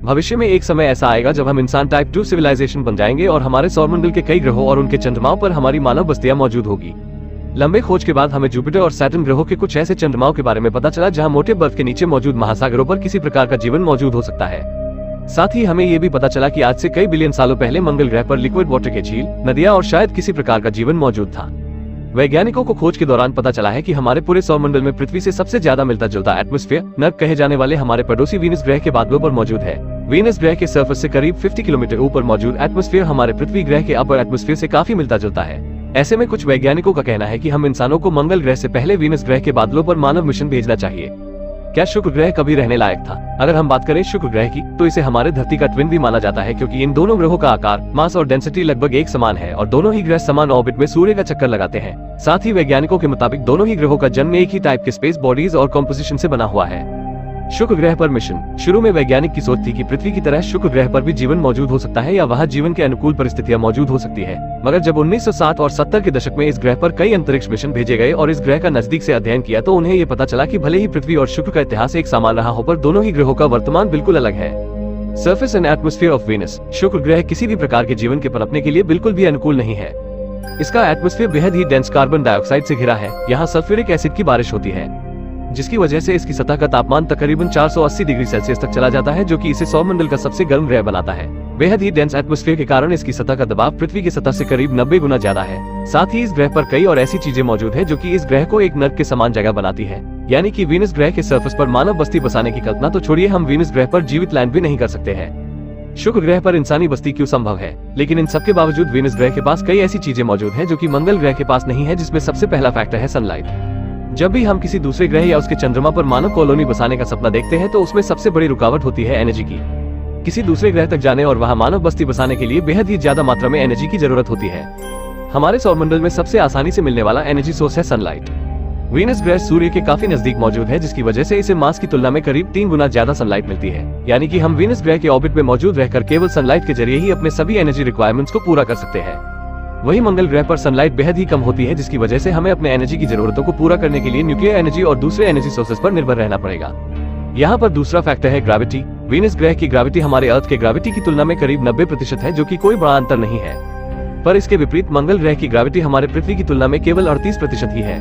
भविष्य में एक समय ऐसा आएगा जब हम इंसान टाइप 2 सिविलाइजेशन बन जाएंगे और हमारे सौरमंडल के कई ग्रहों और उनके चंद्रमाओं पर हमारी मानव बस्तियां मौजूद होगी। लंबे खोज के बाद हमें जुपिटर और सैटर्न ग्रहों के कुछ ऐसे चंद्रमाओं के बारे में पता चला जहां मोटे बर्फ के नीचे मौजूद महासागरों पर किसी प्रकार का जीवन मौजूद हो सकता है। साथ ही हमें ये भी पता चला कि आज से कई बिलियन सालों पहले मंगल ग्रह पर लिक्विड वाटर के झील, नदियां और शायद किसी प्रकार का जीवन मौजूद था। वैज्ञानिकों को खोज के दौरान पता चला है कि हमारे पूरे सौरमंडल में पृथ्वी से सबसे ज्यादा मिलता जुलता एटमॉस्फेयर, नर्क कहे जाने वाले हमारे पड़ोसी वीनस ग्रह के बादलों पर मौजूद है। वीनस ग्रह के सरफेस से करीब 50 किलोमीटर ऊपर मौजूद एटमॉस्फेयर हमारे पृथ्वी ग्रह के अपर एटमॉस्फेयर से काफी मिलता जुलता है। ऐसे में कुछ वैज्ञानिकों का कहना है कि हम इंसानों को मंगल ग्रह से पहले वीनस ग्रह के बादलों पर मानव मिशन भेजना चाहिए। क्या शुक्र ग्रह कभी रहने लायक था? अगर हम बात करें शुक्र ग्रह की, तो इसे हमारे धरती का ट्विन भी माना जाता है, क्योंकि इन दोनों ग्रहों का आकार, मास और डेंसिटी लगभग एक समान है और दोनों ही ग्रह समान ऑर्बिट में सूर्य का चक्कर लगाते हैं। साथ ही वैज्ञानिकों के मुताबिक दोनों ही ग्रहों का जन्म एक ही टाइप के स्पेस बॉडीज और कॉम्पोजिशन से बना हुआ है। शुक्र ग्रह पर मिशन। शुरू में वैज्ञानिक की सोच थी कि पृथ्वी की तरह शुक्र ग्रह पर भी जीवन मौजूद हो सकता है या वहां जीवन के अनुकूल परिस्थितियां मौजूद हो सकती है। मगर जब 1960 और 70 के दशक में इस ग्रह पर कई अंतरिक्ष मिशन भेजे गए और इस ग्रह का नजदीक से अध्ययन किया, तो उन्हें ये पता चला कि भले ही पृथ्वी और शुक्र का इतिहास एक समान रहा हो, पर दोनों ही ग्रहों का वर्तमान बिल्कुल अलग है। Surface and atmosphere of Venus. शुक्र ग्रह किसी भी प्रकार के जीवन के पनपने के लिए बिल्कुल भी अनुकूल नहीं है। इसका एटमॉस्फेयर बेहद ही डेंस कार्बन डाइऑक्साइड से घिरा है। यहाँ सल्फ्यूरिक एसिड की बारिश होती है, जिसकी वजह से इसकी सतह का तापमान तकरीबन 480 डिग्री सेल्सियस तक चला जाता है, जो कि इसे सौरमंडल का सबसे गर्म ग्रह बनाता है। बेहद ही डेंस एटमॉस्फेयर के कारण इसकी सतह का दबाव पृथ्वी की सतह से करीब 90 गुना ज्यादा है। साथ ही इस ग्रह पर कई और ऐसी चीजें मौजूद है जो कि इस ग्रह को एक नर्क के समान जगह बनाती है। यानी कि वीनस ग्रह के सरफेस पर मानव बस्ती बसाने की कल्पना तो छोड़िए, हम वीनस ग्रह पर जीवित लैंड भी नहीं कर सकते हैं। शुक्र ग्रह पर इंसानी बस्ती क्यों संभव है? लेकिन इन सबके बावजूद वीनस ग्रह के पास कई ऐसी चीजें मौजूद है जो कि मंगल ग्रह के पास नहीं है, जिसमें सबसे पहला फैक्टर है सनलाइट। जब भी हम किसी दूसरे ग्रह या उसके चंद्रमा पर मानव कॉलोनी बसाने का सपना देखते हैं, तो उसमें सबसे बड़ी रुकावट होती है एनर्जी की। किसी दूसरे ग्रह तक जाने और वहां मानव बस्ती बसाने के लिए बेहद ही ज्यादा मात्रा में एनर्जी की जरूरत होती है। हमारे सौरमंडल में सबसे आसानी से मिलने वाला एनर्जी सोर्स है सनलाइट। वीनस ग्रह सूर्य के काफी नजदीक मौजूद है, जिसकी वजह से इसे मास की तुलना में करीब 3 गुना ज्यादा सनलाइट मिलती है। यानी कि हम वीनस ग्रह के ऑर्बिट में मौजूद रहकर केवल सनलाइट के जरिए ही अपने सभी एनर्जी रिक्वायरमेंट्स को पूरा कर सकते हैं। वही मंगल ग्रह पर सनलाइट बेहद ही कम होती है, जिसकी वजह से हमें अपने एनर्जी की जरूरतों को पूरा करने के लिए न्यूक्लियर एनर्जी और दूसरे एनर्जी सोर्सेज पर निर्भर रहना पड़ेगा। यहाँ पर दूसरा फैक्टर है ग्रेविटी। वीनस ग्रह की ग्रेविटी हमारे अर्थ के ग्रेविटी की तुलना में करीब 90% है, जो कि कोई बड़ा अंतर नहीं है। पर इसके विपरीत मंगल ग्रह की ग्रेविटी हमारे पृथ्वी की तुलना में केवल 38% ही है।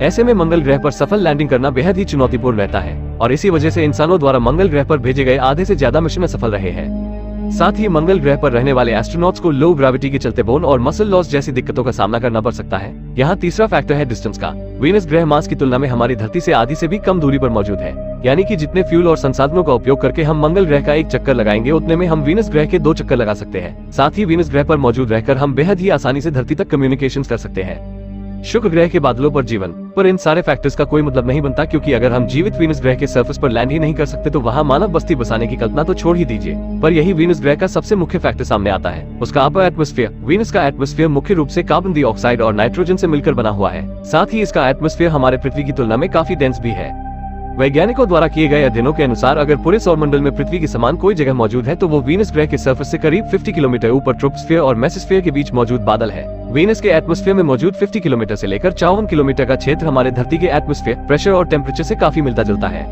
ऐसे में मंगल ग्रह पर सफल लैंडिंग करना बेहद ही चुनौतीपूर्ण रहता है और इसी वजह से इंसानों द्वारा मंगल ग्रह पर भेजे गए आधे से ज्यादा मिशन असफल रहे हैं। साथ ही मंगल ग्रह पर रहने वाले एस्ट्रोनॉट्स को लो ग्रेविटी के चलते बोन और मसल लॉस जैसी दिक्कतों का सामना करना पड़ सकता है। यहाँ तीसरा फैक्टर है डिस्टेंस का। वीनस ग्रह मास की तुलना में हमारी धरती से आधी से भी कम दूरी पर मौजूद है। यानी कि जितने फ्यूल और संसाधनों का उपयोग करके हम मंगल ग्रह का एक चक्कर लगाएंगे, उतने में हम वीनस ग्रह के 2 चक्कर लगा सकते हैं। साथ ही वीनस ग्रह पर मौजूद रहकर हम बेहद ही आसानी से धरती तक कम्युनिकेशन कर सकते हैं। शुक्र ग्रह के बादलों पर जीवन। पर इन सारे फैक्टर्स का कोई मतलब नहीं बनता, क्योंकि अगर हम जीवित वीनस ग्रह के सरफेस पर लैंड ही नहीं कर सकते, तो वहां मानव बस्ती बसाने की कल्पना तो छोड़ ही दीजिए। पर यही वीनस ग्रह का सबसे मुख्य फैक्टर सामने आता है, उसका अपर एटमॉस्फेयर। वीनस का एटमॉस्फेयर मुख्य रूप से कार्बन डाइऑक्साइड और नाइट्रोजन से मिलकर बना हुआ है। साथ ही इसका एटमॉस्फेयर हमारे पृथ्वी की तुलना में काफी डेंस भी है। वैज्ञानिकों द्वारा किए गए अध्ययनों के अनुसार अगर पूरे सौरमंडल में पृथ्वी के समान कोई जगह मौजूद है, तो वो वीनस ग्रह के सरफेस से करीब 50 किलोमीटर ऊपर ट्रोपोस्फियर और मेसोस्फियर के बीच मौजूद बादल है। वीनस के एटमॉस्फेयर में मौजूद 50 किलोमीटर से लेकर 54 किलोमीटर का क्षेत्र हमारे धरती के एटमॉस्फेयर, प्रेशर और टेम्परेचर से काफी मिलता जुलता है।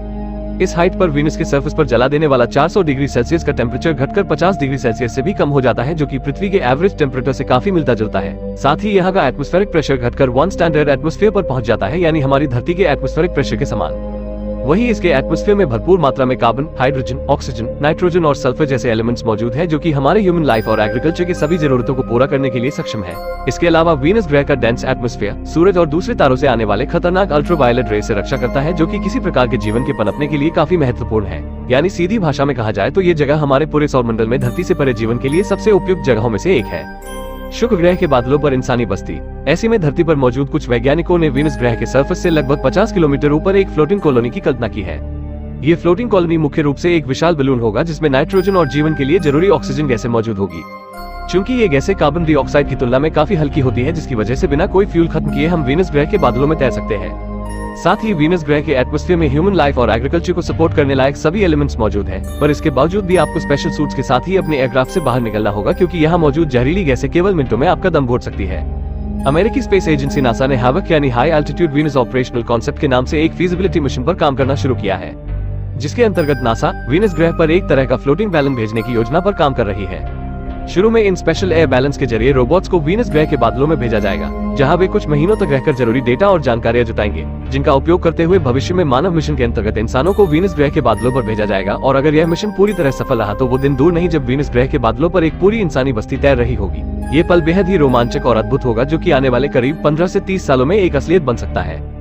इस हाइट पर वीनस के सरफेस पर जला देने वाला 400 डिग्री सेल्सियस का टेम्परेचर घटकर 50 डिग्री सेल्सियस से भी कम हो जाता है, जो कि पृथ्वी के एवरेज टेम्परेचर से काफी मिलता जुलता है। साथ ही यहाँ का एटमॉस्फेरिक प्रेशर घटकर 1 स्टैंडर्ड एटमॉस्फेयर पर पहुंच जाता है, यानी हमारी धरती के एटमॉस्फेरिक प्रेशर के समान। वही इसके एटमॉस्फेयर में भरपूर मात्रा में कार्बन, हाइड्रोजन, ऑक्सीजन, नाइट्रोजन और सल्फर जैसे एलिमेंट्स मौजूद हैं, जो कि हमारे ह्यूमन लाइफ और एग्रीकल्चर की सभी जरूरतों को पूरा करने के लिए सक्षम है। इसके अलावा वीनस ग्रह का डेंस एटमॉस्फेयर सूरज और दूसरे तारों से आने वाले खतरनाक अल्ट्रावायलेट रे से रक्षा करता है, जो कि किसी प्रकार के जीवन के पनपने के लिए काफी महत्वपूर्ण है। यानी सीधी भाषा में कहा जाए तो ये जगह हमारे पूरे सौरमंडल में धरती से परे जीवन के लिए सबसे उपयुक्त जगहों में से एक है। शुक्र ग्रह के बादलों पर इंसानी बस्ती। ऐसे में धरती पर मौजूद कुछ वैज्ञानिकों ने वीनस ग्रह के सरफेस से लगभग 50 किलोमीटर ऊपर एक फ्लोटिंग कॉलोनी की कल्पना की है। ये फ्लोटिंग कॉलोनी मुख्य रूप से एक विशाल बलून होगा, जिसमें नाइट्रोजन और जीवन के लिए जरूरी ऑक्सीजन गैसें मौजूद होगी। चूंकि ये गैसें कार्बन डाइऑक्साइड की तुलना में काफी हल्की होती है, जिसकी वजह से बिना कोई फ्यूल खत्म किए हम वीनस ग्रह के बादलों में तैर सकते हैं। साथ ही वीनस ग्रह के एटमॉस्फेयर में ह्यूमन लाइफ और एग्रीकल्चर को सपोर्ट करने लायक सभी एलिमेंट्स मौजूद हैं। पर इसके बावजूद भी आपको स्पेशल सूट्स के साथ ही अपने एयरक्राफ्ट से बाहर निकलना होगा, क्योंकि यहाँ मौजूद जहरीली गैसें केवल मिनटों में आपका दम घोट सकती है। अमेरिकी स्पेस एजेंसी नासा ने हैवक यानी high altitude Venus operational concept के नाम से एक फीजिबिलिटी मिशन पर काम करना शुरू किया है। जिसके अंतर्गत नासा वीनस ग्रह पर एक तरह का फ्लोटिंग बैलन भेजने की योजना पर काम कर रही है। शुरू में इन स्पेशल एयर बैलेंस के जरिए रोबोट्स को वीनस ग्रह के बादलों में भेजा जाएगा, जहां वे कुछ महीनों तक रहकर जरूरी डेटा और जानकारियां जुटाएंगे, जिनका उपयोग करते हुए भविष्य में मानव मिशन के अंतर्गत इंसानों को वीनस ग्रह के बादलों पर भेजा जाएगा। और अगर यह मिशन पूरी तरह सफल रहा तो वो दिन दूर नहीं जब वीनस ग्रह के बादलों पर एक पूरी इंसानी बस्ती तैर रही होगी। ये पल बेहद ही रोमांचक और अद्भुत होगा, जो कि आने वाले करीब 15 से 30 सालों में एक असलियत बन सकता है।